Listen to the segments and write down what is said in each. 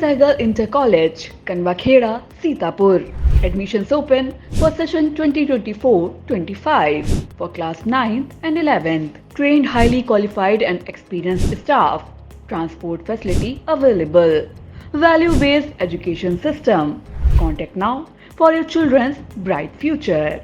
Sehgal Inter College, Kanwakheda, Sitapur. Admissions open for session 2024-25 for class 9th and 11th. Trained, highly qualified and experienced staff. Transport facility available. Value-based education system. Contact now for your children's bright future.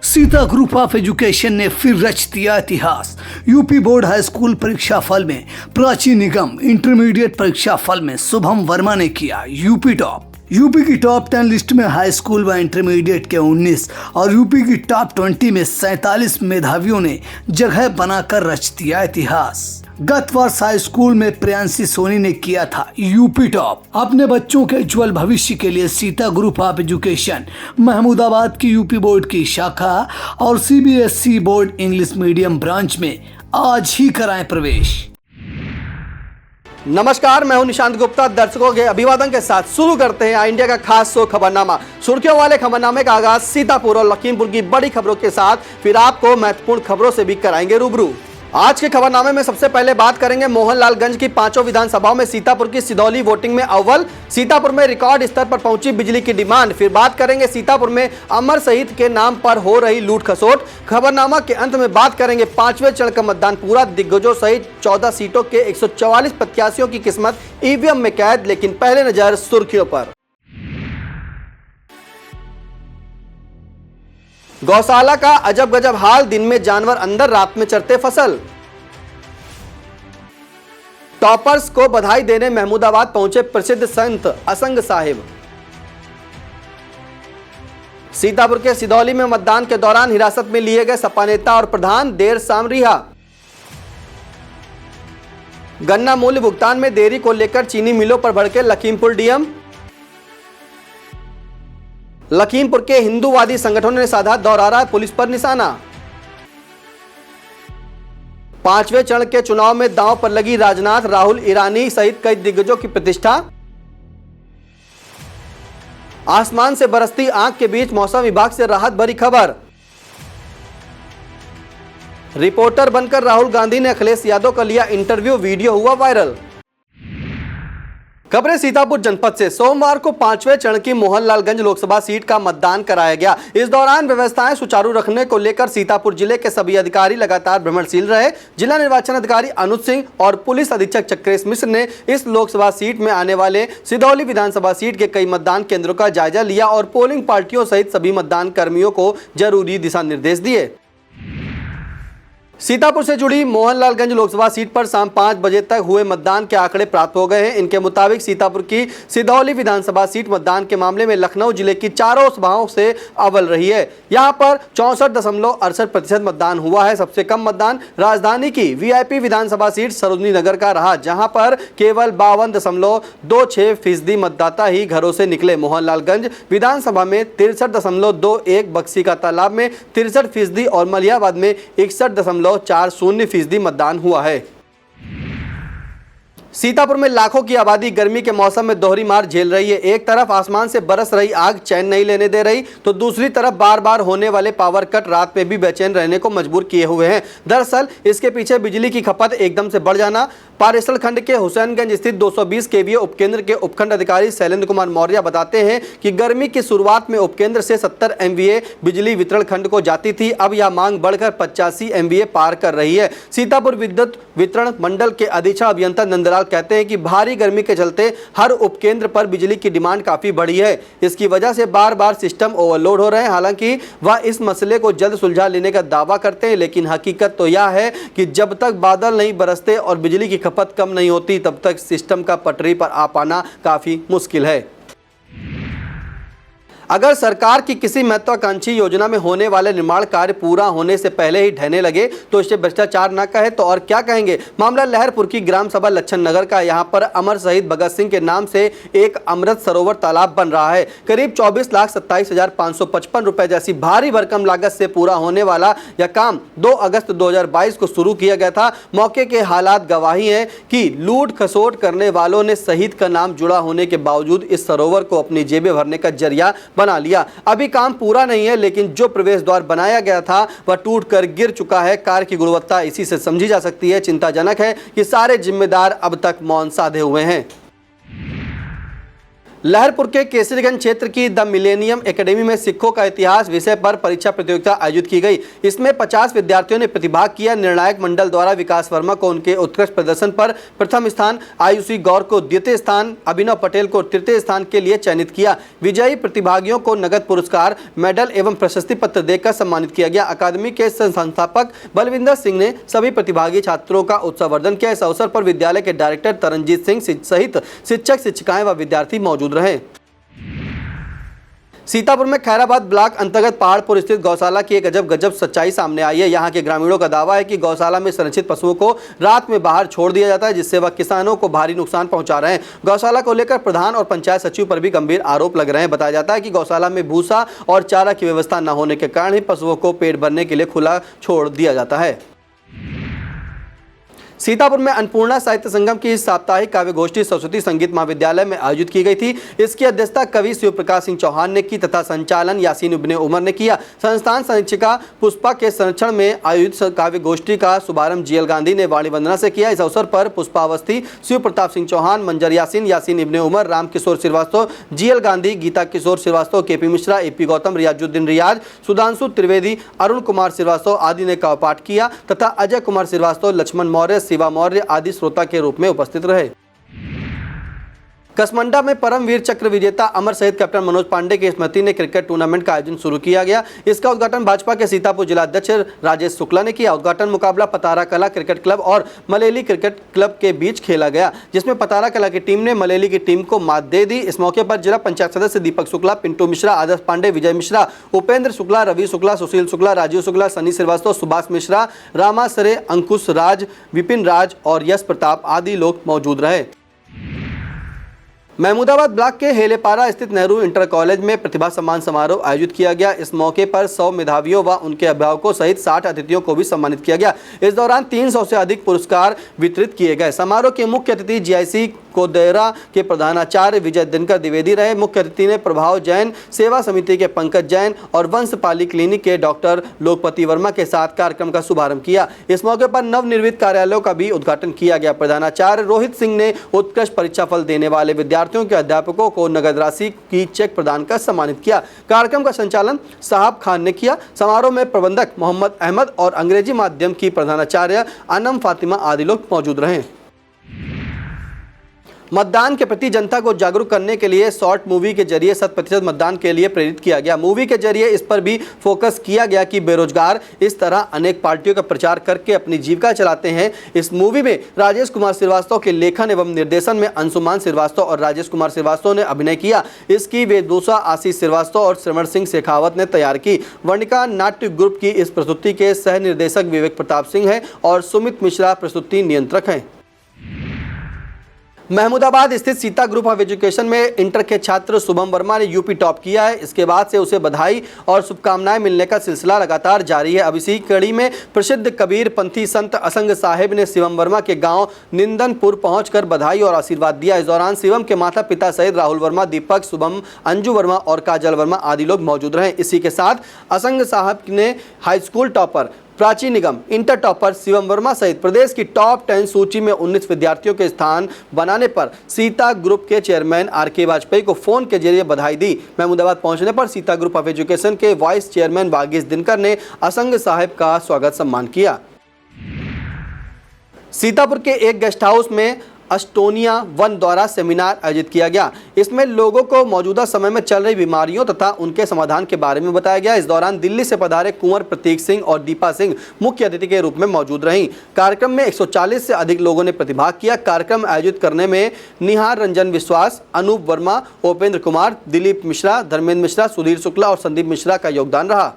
Sita group of education ने फिर रच दिया इतिहास। UP board high school परीक्षा फल में प्राची निगम, intermediate परीक्षा फल में शुभम वर्मा ने किया यूपी टॉप। यूपी की टॉप 10 लिस्ट में हाई स्कूल व इंटरमीडिएट के 19 और यूपी की टॉप 20 में 47 मेधावियों ने जगह बनाकर रच दिया इतिहास। गत वर्ष हाई स्कूल में प्रियांशी सोनी ने किया था यूपी टॉप। अपने बच्चों के उज्जवल भविष्य के लिए Sita group of education Mahmudabad की यूपी बोर्ड की शाखा और CBSE board English medium branch में आज ही कराएं प्रवेश। नमस्कार, मैं हूं निशांत गुप्ता। दर्शकों के अभिवादन के साथ शुरू करते हैं इंडिया का खास शो खबरनामा। सुर्खियों वाले खबरनामे का आगाज सीतापुर और लखीमपुर की बड़ी खबरों के साथ, फिर आपको महत्वपूर्ण खबरों से भी कराएंगे रूबरू। आज के खबरनामे में सबसे पहले बात करेंगे मोहनलालगंज की 5 विधानसभाओं में सीतापुर की सिदौली वोटिंग में अव्वल। सीतापुर में रिकॉर्ड स्तर पर पहुंची बिजली की डिमांड। फिर बात करेंगे सीतापुर में अमर शहीद के नाम पर हो रही लूट खसोट। खबरनामा के अंत में बात करेंगे 5वें चरण का मतदान पूरा, दिग्गजों सहित 14 सीटों के 144 प्रत्याशियों की किस्मत ईवीएम में कैद। लेकिन पहले नजर सुर्खियों पर। गौशाला का अजब गजब हाल, दिन में जानवर अंदर, रात में चरते फसल। टॉपर्स को बधाई देने महमूदाबाद पहुंचे प्रसिद्ध संत असंग साहिब। सीतापुर के सिदौली में मतदान के दौरान हिरासत में लिए गए सपा नेता और प्रधान देर शाम रिहा। गन्ना मूल्य भुगतान में देरी को लेकर चीनी मिलों पर भड़के लखीमपुर डीएम। लखीमपुर के हिंदूवादी संगठनों ने साधा दौरारा पुलिस पर निशाना। 5वें चरण के चुनाव में दांव पर लगी राजनाथ, राहुल, ईरानी सहित कई दिग्गजों की प्रतिष्ठा। आसमान से बरसती आंख के बीच मौसम विभाग से राहत भरी खबर। रिपोर्टर बनकर राहुल गांधी ने अखिलेश यादव का लिया इंटरव्यू, वीडियो हुआ वायरल। खबरें सीतापुर जनपद से। सोमवार को 5वें चरण की मोहनलालगंज लोकसभा सीट का मतदान कराया गया। इस दौरान व्यवस्थाएं सुचारू रखने को लेकर सीतापुर जिले के सभी अधिकारी लगातार भ्रमणशील रहे। जिला निर्वाचन अधिकारी अनुज सिंह और पुलिस अधीक्षक चक्रेश मिश्र ने इस लोकसभा सीट में आने वाले सिदौली विधानसभा सीट के कई मतदान केंद्रों का जायजा लिया और पोलिंग पार्टियों सहित सभी मतदान कर्मियों को जरूरी दिशा निर्देश दिए। सीतापुर से जुड़ी मोहनलालगंज लोकसभा सीट पर शाम 5 बजे तक हुए मतदान के आंकड़े प्राप्त हो गए हैं। इनके मुताबिक सीतापुर की सिदौली विधानसभा सीट मतदान के मामले में लखनऊ जिले की चारों सभाओं से अव्वल रही है। यहां पर 64.68% मतदान हुआ है। सबसे कम मतदान राजधानी की वीआईपी विधानसभा सीट सरोजनी नगर का रहा, जहां पर केवल 52.26% मतदाता ही घरों से निकले। मोहनलालगंज विधानसभा में 63.21%, बक्सी का तालाब में 63% और मलियाबाद में 61.40% मतदान हुआ है। सीतापुर में लाखों की आबादी गर्मी के मौसम में दोहरी मार झेल रही है। एक तरफ आसमान से बरस रही आग चैन नहीं लेने दे रही, तो दूसरी तरफ बार बार होने वाले पावर कट रात में भी बेचैन रहने को मजबूर किए हुए हैं। दरअसल इसके पीछे बिजली की खपत एकदम से बढ़ जाना। पारेसल खंड के हुसैनगंज स्थित 220 केवीए उपकेंद्र के उपखंड अधिकारी शैलेंद्र कुमार मौर्य बताते हैं कि गर्मी की शुरुआत में उपकेंद्र से 70 MVA बिजली वितरण खंड को जाती थी। अब यह मांग बढ़कर 85 MVA पार कर रही है। सीतापुर विद्युत वितरण मंडल के अधीक्षक अभियंता नंदलाल कहते हैं कि भारी गर्मी के चलते हर उपकेंद्र पर बिजली की डिमांड काफी बढ़ी है। इसकी वजह से बार बार सिस्टम ओवरलोड हो रहे हैं। हालांकि वह इस मसले को जल्द सुलझा लेने का दावा करते हैं, लेकिन हकीकत तो यह है कि जब तक बादल नहीं बरसते और बिजली की खपत कम नहीं होती, तब तक सिस्टम का पटरी पर आ पाना काफी मुश्किल है। अगर सरकार की किसी महत्वाकांक्षी योजना में होने वाले निर्माण कार्य पूरा होने से पहले ही ढहने लगे तो इसे भ्रष्टाचार न कहे तो और क्या कहेंगे। मामला लहरपुर की ग्राम सभा लच्छन नगर का। यहाँ पर अमर शहीद भगत सिंह के नाम से एक अमृत सरोवर तालाब बन रहा है। करीब 24,27,555 रुपए जैसी भारी भरकम लागत से पूरा होने वाला यह काम 2 अगस्त 2022 को शुरू किया गया था। मौके के हालात गवाही हैं कि लूट खसोट करने वालों ने शहीद का नाम जुड़ा होने के बावजूद इस सरोवर को अपनी जेबें भरने का जरिया बना लिया। अभी काम पूरा नहीं है, लेकिन जो प्रवेश द्वार बनाया गया था वह टूटकर गिर चुका है। कार्य की गुणवत्ता इसी से समझी जा सकती है। चिंताजनक है कि सारे जिम्मेदार अब तक मौन साधे हुए हैं। लहरपुर के केसरीगंज क्षेत्र की द मिलेनियम एकेडमी में सिखों का इतिहास विषय पर परीक्षा प्रतियोगिता आयोजित की गई। इसमें 50 विद्यार्थियों ने प्रतिभाग किया। निर्णायक मंडल द्वारा विकास वर्मा को उनके उत्कृष्ट प्रदर्शन पर प्रथम स्थान, आयुषी गौर को द्वितीय स्थान, अभिनव पटेल को तृतीय स्थान के लिए चयनित किया। विजयी प्रतिभागियों को नगद पुरस्कार, मेडल एवं प्रशस्ति पत्र देकर सम्मानित किया गया। अकादमी के संस्थापक बलविंदर सिंह ने सभी प्रतिभागी छात्रों का उत्साहवर्धन किया। इस अवसर पर विद्यालय के डायरेक्टर तरनजीत सिंह सहित शिक्षक, शिक्षिकाएं व विद्यार्थी मौजूद रहे। सीतापुर में खैराबाद ब्लॉक अंतर्गत पहाड़पुर स्थित गौशाला की एक गजब सच्चाई सामने आई है। यहाँ के ग्रामीणों का दावा है कि गौशाला में संरक्षित पशुओं को रात में बाहर छोड़ दिया जाता है, जिससे वह किसानों को भारी नुकसान पहुंचा रहे हैं। गौशाला को लेकर प्रधान और पंचायत सचिव पर भी गंभीर आरोप लग रहे हैं। बताया जाता है कि गौशाला में भूसा और चारा की व्यवस्था न होने के कारण ही पशुओं को पेट भरने के लिए खुला छोड़ दिया जाता है। सीतापुर में अन्नपूर्णा साहित्य संगम की साप्ताहिक काव्य गोष्ठी सरस्वती संगीत महाविद्यालय में आयोजित की गई थी। इसकी अध्यक्षता कवि शिव प्रकाश सिंह चौहान ने की तथा संचालन यासीन इब्ने उमर ने किया। संस्थान संरक्षिका पुष्पा के संरक्षण में आयोजित काव्य गोष्ठी का शुभारंभ जीएल गांधी ने वाणी वंदना से किया। इस अवसर पर पुष्पावस्थी, शिव प्रताप सिंह चौहान, मंजर यासीन, यासीन इब्ने उमर, राम किशोर श्रीवास्तव, जीएल गांधी, गीता किशोर श्रीवास्तव, केपी मिश्रा, एपी गौतम, रियाजुद्दीन रियाज, सुधांशु त्रिवेदी, अरुण कुमार श्रीवास्तव आदि ने काव्य पाठ किया तथा अजय कुमार श्रीवास्तव, लक्ष्मण मौर्य, शिवा मौर्य आदि श्रोता के रूप में उपस्थित रहे। कसमंडा में परमवीर चक्र विजेता अमर शहीद कैप्टन मनोज पांडे की स्मृति में क्रिकेट टूर्नामेंट का आयोजन शुरू किया गया। इसका उद्घाटन भाजपा के सीतापुर जिला अध्यक्ष राजेश शुक्ला ने किया। उद्घाटन मुकाबला पतारा कला क्रिकेट क्लब और मलेली क्रिकेट क्लब के बीच खेला गया, जिसमें पतारा कला की टीम ने मलेली की टीम को मात दे दी। इस मौके पर जिला पंचायत सदस्य दीपक शुक्ला, पिंटू मिश्रा, आदर्श पांडे, विजय मिश्रा, उपेंद्र शुक्ला, रवि शुक्ला, सुशील शुक्ला, राजीव शुक्ला, सनी श्रीवास्तव, सुभाष मिश्रा, रामा सरे, अंकुश राज, विपिन राज और यश प्रताप आदि लोग मौजूद रहे। महमूदाबाद ब्लॉक के हेलेपारा स्थित नेहरू इंटर कॉलेज में प्रतिभा सम्मान समारोह आयोजित किया गया। इस मौके पर 100 मेधावियों व उनके अभिभावकों सहित 60 अतिथियों को भी सम्मानित किया गया। इस दौरान 300 से अधिक पुरस्कार वितरित किए गए। समारोह के मुख्य अतिथि जीआईसी कोदेरा के प्रधानाचार्य विजय दिनकर द्विवेदी रहे। मुख्य अतिथि ने प्रभाव जैन, सेवा समिति के पंकज जैन और वंशपाली क्लिनिक के डॉक्टर लोकपति वर्मा के साथ कार्यक्रम का शुभारंभ किया। इस मौके पर नवनिर्मित कार्यालयों का भी उद्घाटन किया गया। प्रधानाचार्य रोहित सिंह ने उत्कृष्ट परीक्षा फल देने वाले विद्यार्थियों के अध्यापकों को नगद राशि की चेक प्रदान कर सम्मानित किया। कार्यक्रम का संचालन साहब खान ने किया। समारोह में प्रबंधक मोहम्मद अहमद और अंग्रेजी माध्यम की प्रधानाचार्य अनम फातिमा आदि लोग मौजूद रहे। मतदान के प्रति जनता को जागरूक करने के लिए शॉर्ट मूवी के जरिए 100% मतदान के लिए प्रेरित किया गया। मूवी के जरिए इस पर भी फोकस किया गया कि बेरोजगार इस तरह अनेक पार्टियों का प्रचार करके अपनी जीविका चलाते हैं। इस मूवी में राजेश कुमार श्रीवास्तव के लेखन एवं निर्देशन में अंशुमान श्रीवास्तव और राजेश कुमार श्रीवास्तव ने अभिनय किया। इसकी वेदभूषा आशीष श्रीवास्तव और श्रवण सिंह शेखावत ने तैयार की। वर्णिका नाट्य ग्रुप की इस प्रस्तुति के सह निर्देशक विवेक प्रताप सिंह हैं और सुमित मिश्रा प्रस्तुति नियंत्रक हैं। महमूदाबाद स्थित सीता ग्रुप ऑफ एजुकेशन में इंटर के छात्र शुभम वर्मा ने यूपी टॉप किया है। इसके बाद से उसे बधाई और शुभकामनाएं मिलने का सिलसिला लगातार जारी है। अब इसी कड़ी में प्रसिद्ध कबीर पंथी संत असंग साहिब ने शिवम वर्मा के गांव निंदनपुर पहुंचकर बधाई और आशीर्वाद दिया। इस दौरान शिवम के माता पिता सहित राहुल वर्मा, दीपक, शुभम, अंजू वर्मा और काजल वर्मा आदि लोग मौजूद रहे। इसी के साथ असंग साहब ने हाई स्कूल टॉपर प्राची निगम, इंटर टॉपर शिवम वर्मा सहित प्रदेश की टॉप 10 सूची में 19 विद्यार्थियों के स्थान बनाने पर सीता ग्रुप के चेयरमैन आर.के. वाजपेयी को फोन के जरिए बधाई दी। महमूदाबाद पहुंचने पर सीता ग्रुप ऑफ एजुकेशन के वाइस चेयरमैन वागीश दिनकर ने असंग साहिब का स्वागत सम्मान किया। सीतापुर के एक गेस्ट हाउस में एस्टोनिया वन द्वारा सेमिनार आयोजित किया गया। इसमें लोगों को मौजूदा समय में चल रही बीमारियों तथा उनके समाधान के बारे में बताया गया। इस दौरान दिल्ली से पधारे कुंवर प्रतीक सिंह और दीपा सिंह मुख्य अतिथि के रूप में मौजूद रहीं। कार्यक्रम में 140 से अधिक लोगों ने प्रतिभाग किया। कार्यक्रम आयोजित करने में निहार रंजन विश्वास, अनूप वर्मा, उपेंद्र कुमार, दिलीप मिश्रा, धर्मेंद्र मिश्रा, सुधीर शुक्ला और संदीप मिश्रा का योगदान रहा।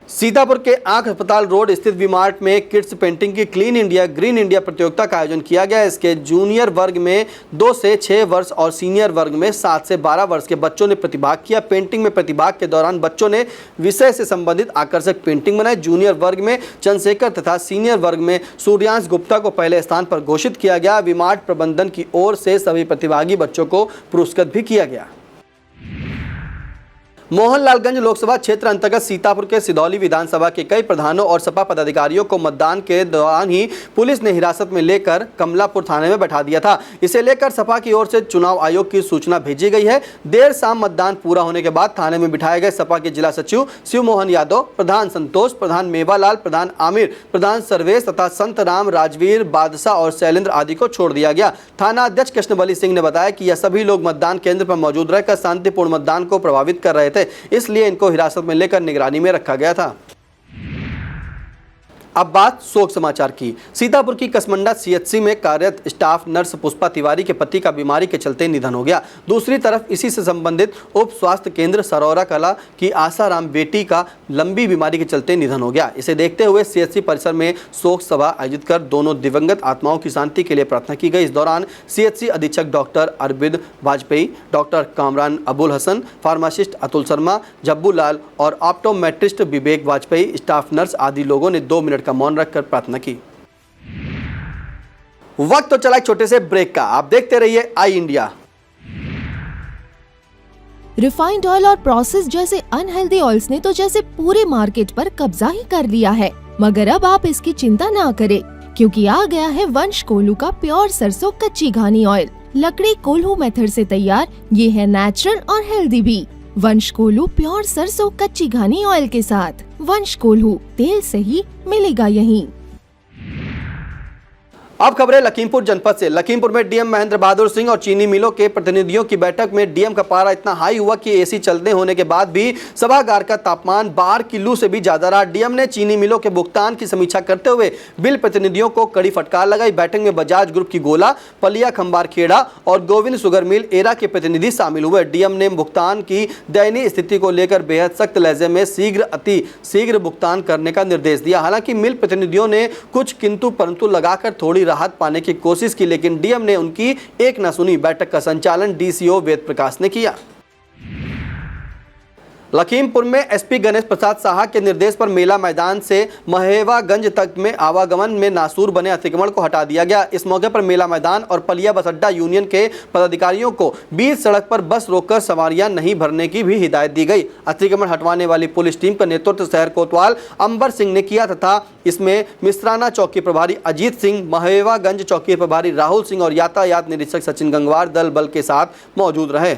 सीतापुर के आंख अस्पताल रोड स्थित वी-मार्ट में किड्स पेंटिंग की क्लीन इंडिया ग्रीन इंडिया प्रतियोगिता का आयोजन किया गया। इसके जूनियर वर्ग में 2 से 6 वर्ष और सीनियर वर्ग में 7 से 12 वर्ष के बच्चों ने प्रतिभाग किया। पेंटिंग में प्रतिभाग के दौरान बच्चों ने विषय से संबंधित आकर्षक पेंटिंग बनाई। जूनियर वर्ग में चंद्रशेखर तथा सीनियर वर्ग में सूर्यांश गुप्ता को पहले स्थान पर घोषित किया गया। वी-मार्ट प्रबंधन की ओर से सभी प्रतिभागी बच्चों को पुरस्कृत भी किया गया। मोहनलालगंज लोकसभा क्षेत्र अंतर्गत सीतापुर के सिधौली विधानसभा के कई प्रधानों और सपा पदाधिकारियों को मतदान के दौरान ही पुलिस ने हिरासत में लेकर कमलापुर थाने में बैठा दिया था। इसे लेकर सपा की ओर से चुनाव आयोग की सूचना भेजी गई है। देर शाम मतदान पूरा होने के बाद थाने में बिठाए गए सपा के जिला सचिव शिव मोहन यादव, प्रधान संतोष, प्रधान मेवालाल, प्रधान आमिर, प्रधान सर्वेश तथा संत राम, राजवीर, बादशाह और शैलेंद्र आदि को छोड़ दिया गया। थाना अध्यक्ष कृष्णबली सिंह ने बताया कि यह सभी लोग मतदान केंद्र पर मौजूद रहकर शांतिपूर्ण मतदान को प्रभावित कर रहे थे, इसलिए इनको हिरासत में लेकर निगरानी में रखा गया था। अब बात शोक समाचार की। सीतापुर की कसमंडा सीएचसी में कार्यरत स्टाफ नर्स पुष्पा तिवारी के पति का बीमारी के चलते निधन हो गया। दूसरी तरफ इसी से संबंधित उप स्वास्थ्य केंद्र सरौरा कला की आसाराम बेटी का लंबी बीमारी के चलते निधन हो गया। इसे देखते हुए सीएचसी परिसर में शोक सभा आयोजित कर दोनों दिवंगत आत्माओं की शांति के लिए प्रार्थना की गई। इस दौरान सीएचसी अधीक्षक doctor Arvind Vajpayee, doctor Kamran Abul Hasan, pharmacist Atul Sharma, Jabbu Lal और optometrist Vivek Vajpayee, staff nurse आदि लोगों ने 2 मिनट का मौन रखकर प्रार्थना की। वक्त तो चला एक छोटे से ब्रेक का, आप देखते रहिए आई इंडिया। रिफाइंड ऑयल और प्रोसेस जैसे अनहेल्दी ऑयल्स ने तो जैसे पूरे मार्केट पर कब्जा ही कर लिया है, मगर अब आप इसकी चिंता ना करें, क्योंकि आ गया है वंश कोल्हू का प्योर सरसों कच्ची घानी ऑयल। लकड़ी कोल्हू मेथड से तैयार, ये है नेचुरल और हेल्दी भी। वंश कोल्हू प्योर सरसों कच्ची घानी ऑयल के साथ। वंश कोल्हू, तेल सही मिलेगा यहीं। अब खबरें लखीमपुर जनपद से। लखीमपुर में डीएम महेंद्र बहादुर सिंह और चीनी मिलों के प्रतिनिधियों की बैठक में डीएम का पारा इतना हाई हुआ कि एसी चलने होने के बाद भी सभागार का तापमान बाहर की लू से भी ज्यादा रहा। डीएम ने चीनी मिलों के भुगतान की समीक्षा करते हुए बिल प्रतिनिधियों को कड़ी फटकार लगाई। बैठक में बजाज ग्रुप की गोला, पलिया खंबार खेड़ा और गोविंद शुगर मिल एरा के प्रतिनिधि शामिल हुए। डीएम ने भुगतान की दयनीय स्थिति को लेकर बेहद सख्त लहजे में अति शीघ्र भुगतान करने का निर्देश दिया। हालांकि मिल प्रतिनिधियों ने कुछ किंतु परंतु लगाकर थोड़ी राहत पाने की कोशिश की, लेकिन डीएम ने उनकी एक न सुनी। बैठक का संचालन डीसीओ वेद प्रकाश ने किया। लखीमपुर में एसपी गणेश प्रसाद साहा के निर्देश पर मेला मैदान से महेवागंज तक में आवागमन में नासूर बने अतिक्रमण को हटा दिया गया। इस मौके पर मेला मैदान और पलिया बस अड्डा यूनियन के पदाधिकारियों को बीच सड़क पर बस रोककर सवारियां नहीं भरने की भी हिदायत दी गई। अतिक्रमण हटवाने वाली पुलिस टीम का नेतृत्व शहर कोतवाल अंबर सिंह ने किया तथा इसमें मिश्राना चौकी प्रभारी अजीत सिंह, महेवागंज चौकी प्रभारी राहुल सिंह और यातायात निरीक्षक सचिन गंगवार दल बल के साथ मौजूद रहे।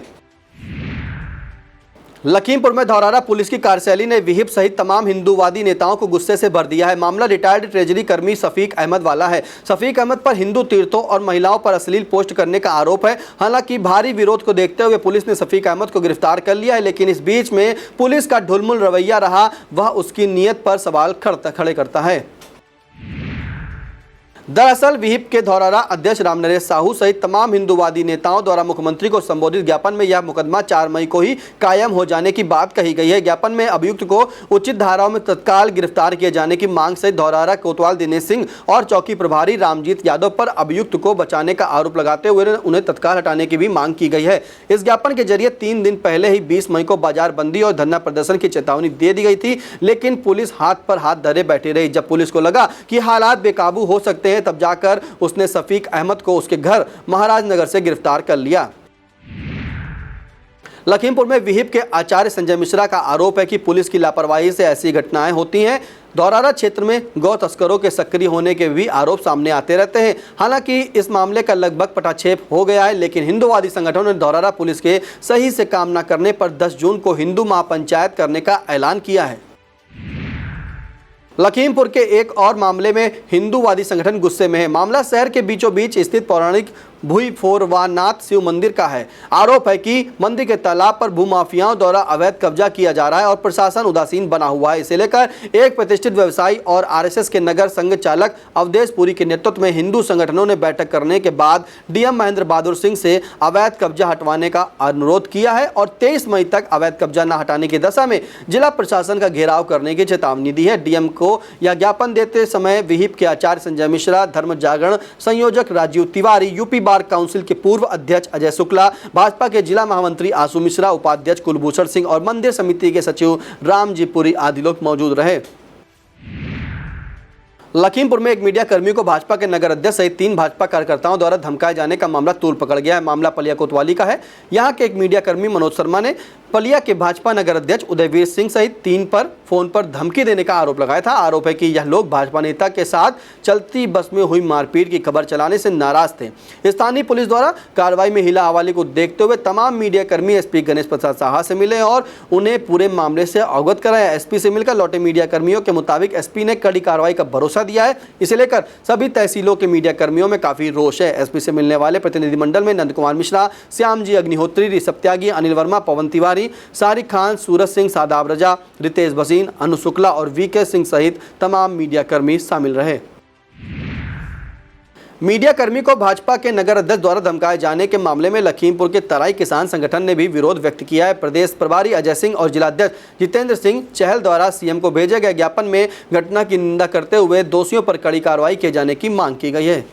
लखीमपुर में धौरारा पुलिस की कार्यशैली ने विहिप सहित तमाम हिंदूवादी नेताओं को गुस्से से भर दिया है। मामला रिटायर्ड ट्रेजरी कर्मी शफीक अहमद वाला है। शफीक अहमद पर हिंदू तीर्थों और महिलाओं पर अश्लील पोस्ट करने का आरोप है। हालांकि भारी विरोध को देखते हुए पुलिस ने शफीक अहमद को गिरफ्तार कर लिया है, लेकिन इस बीच में पुलिस का ढुलमुल रवैया रहा, वह उसकी नीयत पर सवाल खड़े करता है। दरअसल विहिप के धौरारा अध्यक्ष रामनरेश साहू सहित तमाम हिंदूवादी नेताओं द्वारा मुख्यमंत्री को संबोधित ज्ञापन में यह मुकदमा 4 मई को ही कायम हो जाने की बात कही गई है। ज्ञापन में अभियुक्त को उचित धाराओं में तत्काल गिरफ्तार किए जाने की मांग सहित धौरारा कोतवाल दिनेश सिंह और चौकी प्रभारी रामजीत यादव पर अभियुक्त को बचाने का आरोप लगाते हुए उन्हें तत्काल हटाने की भी मांग की गई है। इस ज्ञापन के जरिए 3 दिन पहले ही 20 मई को बाजार बंदी और धरना प्रदर्शन की चेतावनी दे दी गई थी, लेकिन पुलिस हाथ पर हाथ धरे बैठी रही। जब पुलिस को लगा कि हालात बेकाबू हो सकते हैं, तब जाकर उसने शफीक अहमद को उसके घर महाराजनगर से गिरफ्तार कर लिया। लखीमपुर में विहिप के आचार्य संजय मिश्रा का आरोप है कि पुलिस की लापरवाही से ऐसी घटनाएं होती हैं। धौरारा क्षेत्र में गौ तस्करों के सक्रिय होने के भी आरोप सामने आते रहते हैं। हालांकि इस मामले का लगभग पटाक्षेप हो गया है, लेकिन हिंदूवादी संगठनों ने धौरारा पुलिस के सही से काम न करने पर 10 जून को हिंदू महापंचायत करने का ऐलान किया है। लखीमपुर के एक और मामले में हिंदूवादी संगठन गुस्से में है। मामला शहर के बीचों बीच स्थित पौराणिक भूईफोरवानाथ शिव मंदिर का है। आरोप है कि मंदिर के तालाब पर भूमाफियाओं द्वारा अवैध कब्जा किया जा रहा है और प्रशासन उदासीन बना हुआ है। इसे लेकर एक प्रतिष्ठित व्यवसायी और आरएसएस के नगर संघ चालक अवधेश पुरी के नेतृत्व में हिंदू संगठनों ने बैठक करने के बाद डीएम महेंद्र बहादुर सिंह से अवैध कब्जा हटवाने का अनुरोध किया है और 23 मई तक अवैध कब्जा न हटाने की दशा में जिला प्रशासन का घेराव करने की चेतावनी दी है। डीएम को यह ज्ञापन देते समय विहिप के आचार्य संजय मिश्रा, धर्म जागरण संयोजक Rajeev Tiwari, UP bar council के पूर्व अध्यक्ष अजय शुक्ला, भाजपा के जिला महामंत्री आशु मिश्रा, उपाध्यक्ष कुलभूषण सिंह और मंदिर समिति के सचिव रामजी पुरी आदि लोग मौजूद रहे। लखीमपुर में एक मीडिया कर्मी को भाजपा के नगर अध्यक्ष सहित 3 भाजपा कार्यकर्ताओं द्वारा धमकाए जाने का मामला तूल पकड़ गया है। मामला पलिया कोतवाली का है। यहां के एक मीडिया कर्मी मनोज शर्मा ने पलिया के भाजपा नगर अध्यक्ष उदयवीर सिंह सहित 3 पर फोन पर धमकी देने का आरोप लगाया था। आरोप है कि यह लोग भाजपा नेता के साथ चलती बस में हुई मारपीट की खबर चलाने से नाराज थे। स्थानीय पुलिस द्वारा कार्रवाई में हिला हवाली को देखते हुए तमाम मीडिया कर्मी एसपी गणेश प्रसाद साहा से मिले और उन्हें पूरे मामले से अवगत कराया। एसपी से मिलकर लौटे मीडिया कर्मियों के मुताबिक एसपी ने कड़ी कार्रवाई का भरोसा दिया है। इसे लेकर सभी तहसीलों के मीडिया कर्मियों में काफी रोष है। एसपी से मिलने वाले प्रतिनिधिमंडल में नंद कुमार मिश्रा, श्याम जी अग्निहोत्री, ऋषभ त्यागी, अनिल वर्मा, पवन तिवारी, सारिक खान, सूरज सिंह, सादाब रजा, रितेश भसीन, अनु शुक्ला और वीके सिंह सहित तमाम मीडिया कर्मी शामिल रहे। मीडिया कर्मी को भाजपा के नगर अध्यक्ष द्वारा धमकाए जाने के मामले में लखीमपुर के तराई किसान संगठन ने भी विरोध व्यक्त किया है। प्रदेश प्रभारी अजय सिंह और जिलाध्यक्ष जितेंद्र सिंह चहल द्वारा सीएम को भेजे गए ज्ञापन में घटना की निंदा करते हुए दोषियों पर कड़ी कार्रवाई किए जाने की मांग की गई है।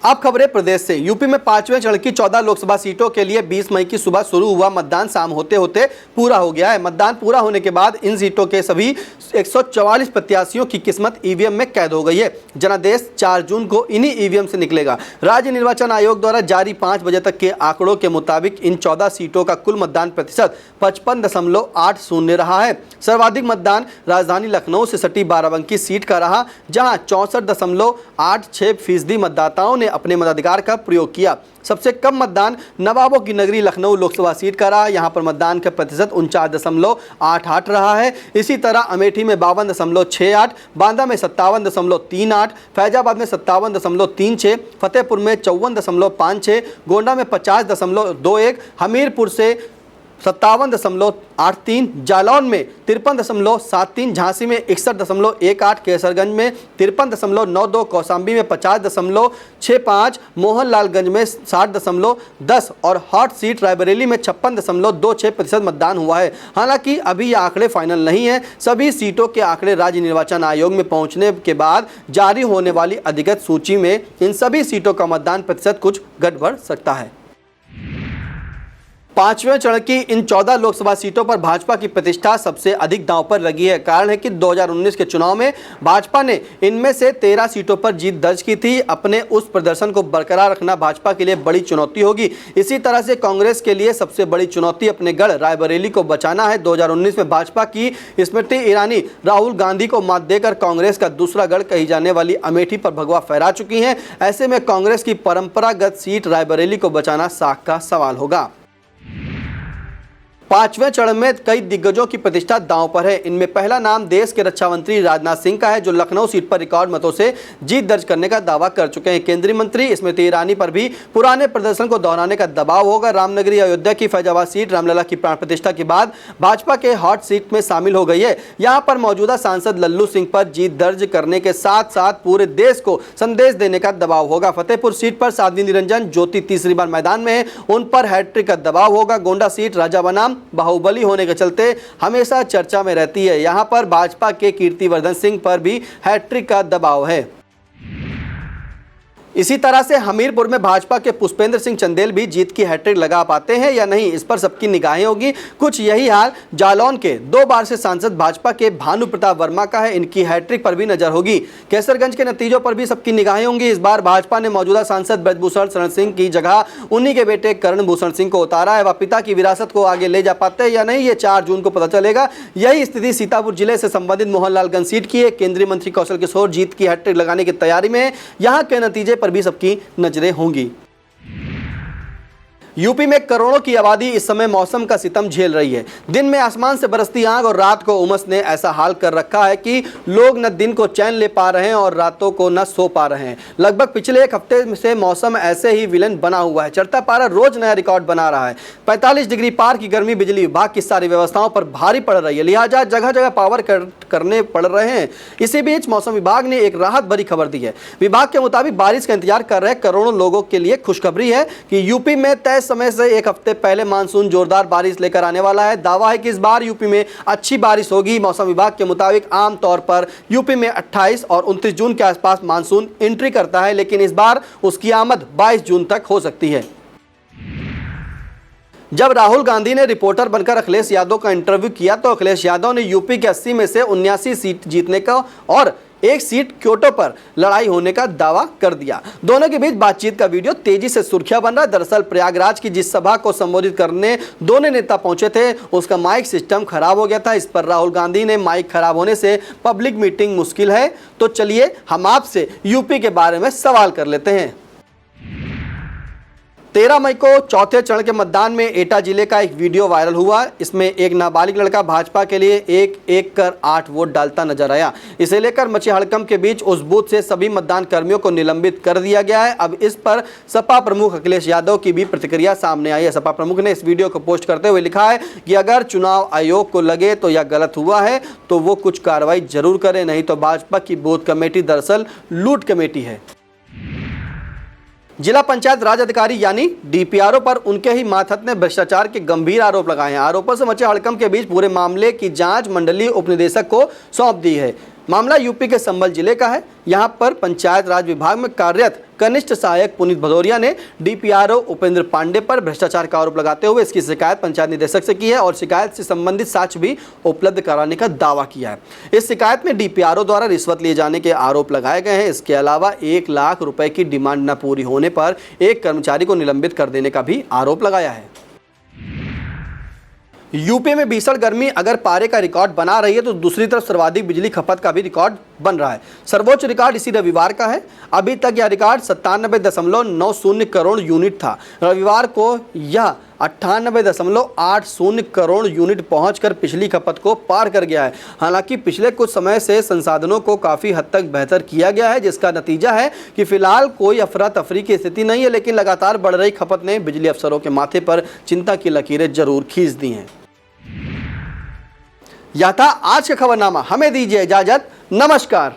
अब खबरें प्रदेश से। यूपी में 5वें चरण की 14 लोकसभा सीटों के लिए 20 मई की सुबह शुरू हुआ मतदान शाम होते होते पूरा हो गया है। मतदान पूरा होने के बाद इन सीटों के सभी 144 प्रत्याशियों की किस्मत ईवीएम में कैद हो गई है। जनादेश 4 जून को इन्हीं ईवीएम से निकलेगा। राज्य निर्वाचन आयोग द्वारा जारी 5 बजे तक के आंकड़ों के मुताबिक इन 14 सीटों का कुल मतदान प्रतिशत 55.80 रहा है। सर्वाधिक मतदान राजधानी लखनऊ से सटी बाराबंकी सीट का रहा, जहां 64.86% मतदाताओं ने अपने मताधिकार का प्रयोग किया। सबसे कम मतदान नवाबों की नगरी लखनऊ लोकसभा सीट का रहा। यहां पर मतदान का प्रतिशत 49.88 रहा है। इसी तरह अमेठी में 52.68, बांदा में 57.38, फैजाबाद में 57.36, फतेहपुर में 54.56, गोंडा में 50.21, हमीरपुर से 57.83, जालौन में 53.73, झांसी में 61.18, केसरगंज में 53.92, कौशाम्बी में 50.65, मोहनलालगंज में 60.10 और हॉट सीट रायबरेली में 56.26% मतदान हुआ है। हालांकि अभी ये आंकड़े फाइनल नहीं है। सभी सीटों के आंकड़े राज्य निर्वाचन आयोग में पहुंचने के बाद जारी होने वाली अधिकृत सूची में इन सभी सीटों का मतदान प्रतिशत कुछ घट बढ़ सकता है। 5वें चरण की इन 14 लोकसभा सीटों पर भाजपा की प्रतिष्ठा सबसे अधिक दांव पर लगी है। कारण है कि 2019 के चुनाव में भाजपा ने इनमें से 13 सीटों पर जीत दर्ज की थी। अपने उस प्रदर्शन को बरकरार रखना भाजपा के लिए बड़ी चुनौती होगी। इसी तरह से कांग्रेस के लिए सबसे बड़ी चुनौती अपने गढ़ रायबरेली को बचाना है। 2019 में भाजपा की स्मृति ईरानी राहुल गांधी को मात देकर कांग्रेस का दूसरा गढ़ कही जाने वाली अमेठी पर भगवा फहरा चुकी हैं। ऐसे में कांग्रेस की परंपरागत सीट रायबरेली को बचाना साख का सवाल होगा। 5वें चरण में कई दिग्गजों की प्रतिष्ठा दांव पर है। इनमें पहला नाम देश के रक्षा मंत्री राजनाथ सिंह का है, जो लखनऊ सीट पर रिकॉर्ड मतों से जीत दर्ज करने का दावा कर चुके हैं। केंद्रीय मंत्री स्मृति ईरानी पर भी पुराने प्रदर्शन को दोहराने का दबाव होगा। रामनगरी अयोध्या की फैजाबाद सीट रामलला की प्राण प्रतिष्ठा के बाद भाजपा के हॉट सीट में शामिल हो गई है। यहाँ पर मौजूदा सांसद लल्लू सिंह पर जीत दर्ज करने के साथ साथ पूरे देश को संदेश देने का दबाव होगा। फतेहपुर सीट पर साध्वी निरंजन ज्योति तीसरी बार मैदान में है, उन पर हैट्रिक का दबाव होगा। गोंडा सीट राजा बनाम बाहुबली होने के चलते हमेशा चर्चा में रहती है। यहां पर भाजपा के कीर्तिवर्धन सिंह पर भी हैट्रिक का दबाव है। इसी तरह से हमीरपुर में भाजपा के पुष्पेंद्र सिंह चंदेल भी जीत की हैट्रिक लगा पाते हैं या नहीं, इस पर सबकी निगाहें होगी। कुछ यही हाल जालौन के 2 बार से सांसद भाजपा के भानु प्रताप वर्मा का है। इनकी हैट्रिक पर भी नजर होगी। केसरगंज के नतीजों पर भी सबकी निगाहें होंगी। इस बार भाजपा ने मौजूदा सांसद ब्रजभूषण शरण सिंह की जगह उन्हीं के बेटे करण भूषण सिंह को उतारा है। वह पिता की विरासत को आगे ले जा पाते हैं या नहीं, ये 4 जून को पता चलेगा। यही स्थिति सीतापुर जिले से संबंधित मोहनलालगंज सीट की है। केंद्रीय मंत्री कौशल किशोर जीत की हैट्रिक लगाने की तैयारी में है। यहाँ के नतीजे पर भी सबकी नजरें होंगी। यूपी में करोड़ों की आबादी इस समय मौसम का सितम झेल रही है। दिन में आसमान से बरसती आग और रात को उमस ने ऐसा हाल कर रखा है कि लोग न दिन को चैन ले पा रहे हैं और रातों को न सो पा रहे हैं। लगभग पिछले 1 हफ्ते से मौसम ऐसे ही विलेन बना हुआ है। चढ़ता पारा रोज नया रिकॉर्ड बना रहा है। 45 डिग्री पार की गर्मी बिजली विभाग की सारी व्यवस्थाओं पर भारी पड़ रही है, लिहाजा जगह जगह पावर कट करने पड़ रहे हैं। इसी बीच मौसम विभाग ने एक राहत भरी खबर दी है। विभाग के मुताबिक बारिश का इंतजार कर रहे करोड़ों लोगों के लिए खुशखबरी है कि यूपी में तय समय से 1 हफ्ते पहले मानसून जोरदार बारिश लेकर आने वाला है। दावा है कि इस बार यूपी में अच्छी बारिश होगी। मौसम विभाग के मुताबिक आमतौर पर यूपी में 28 और 29 जून के आसपास मानसून एंट्री करता है, लेकिन इस बार उसकी आमद 22 जून तक हो सकती है। जब राहुल गांधी ने रिपोर्टर बनकर अखिलेश यादव का इंटरव्यू किया तो अखिलेश यादव ने यूपी के 80 में से 79 सीट जीतने का और एक सीट क्योटो पर लड़ाई होने का दावा कर दिया। दोनों के बीच बातचीत का वीडियो तेजी से सुर्खियां बन रहा है। दरअसल प्रयागराज की जिस सभा को संबोधित करने दोनों नेता पहुंचे थे उसका माइक सिस्टम खराब हो गया था। इस पर राहुल गांधी ने माइक खराब होने से पब्लिक मीटिंग मुश्किल है, तो चलिए हम आपसे यूपी के बारे में सवाल कर लेते हैं। 13 मई को चौथे चरण के मतदान में एटा जिले का एक वीडियो वायरल हुआ। इसमें एक नाबालिग लड़का भाजपा के लिए एक एक कर 8 वोट डालता नजर आया। इसे लेकर मचे हड़कंप के बीच उस बूथ से सभी मतदान कर्मियों को निलंबित कर दिया गया है। अब इस पर सपा प्रमुख अखिलेश यादव की भी प्रतिक्रिया सामने आई है। सपा प्रमुख ने इस वीडियो को पोस्ट करते हुए लिखा है कि अगर चुनाव आयोग को लगे तो यह गलत हुआ है तो वो कुछ कार्रवाई जरूर करे, नहीं तो भाजपा की बूथ कमेटी दरअसल लूट कमेटी है। जिला पंचायत राज अधिकारी यानी डीपीआरओ पर उनके ही मातहत ने भ्रष्टाचार के गंभीर आरोप लगाए हैं। आरोपों से मचे हड़कंप के बीच पूरे मामले की जांच मंडलीय उपनिदेशक को सौंप दी है। मामला यूपी के संभल जिले का है। यहां पर पंचायत राज विभाग में कार्यरत कनिष्ठ सहायक पुनीत भदौरिया ने डीपीआरओ उपेंद्र पांडे पर भ्रष्टाचार का आरोप लगाते हुए इसकी शिकायत पंचायत निदेशक से की है और शिकायत से संबंधित साक्ष्य भी उपलब्ध कराने का दावा किया है। इस शिकायत में डीपीआरओ द्वारा रिश्वत लिए जाने के आरोप लगाए गए हैं। इसके अलावा 1 लाख रुपए की डिमांड न पूरी होने पर एक कर्मचारी को निलंबित कर देने का भी आरोप लगाया है। यूपी में भीषण गर्मी अगर पारे का रिकॉर्ड बना रही है तो दूसरी तरफ सर्वाधिक बिजली खपत का भी रिकॉर्ड बन रहा है। सर्वोच्च रिकॉर्ड इसी रविवार का है। अभी तक यह रिकॉर्ड 97.90 करोड़ यूनिट था। रविवार को यह 98.80 करोड़ यूनिट पहुंचकर पिछली खपत को पार कर गया है। हालांकि पिछले कुछ समय से संसाधनों को काफ़ी हद तक बेहतर किया गया है, जिसका नतीजा है कि फिलहाल कोई अफरा तफरी की स्थिति नहीं है, लेकिन लगातार बढ़ रही खपत ने बिजली अफसरों के माथे पर चिंता की लकीरें जरूर खींच दी हैं। यह था आज का खबरनामा। हमें दीजिए इजाजत। नमस्कार।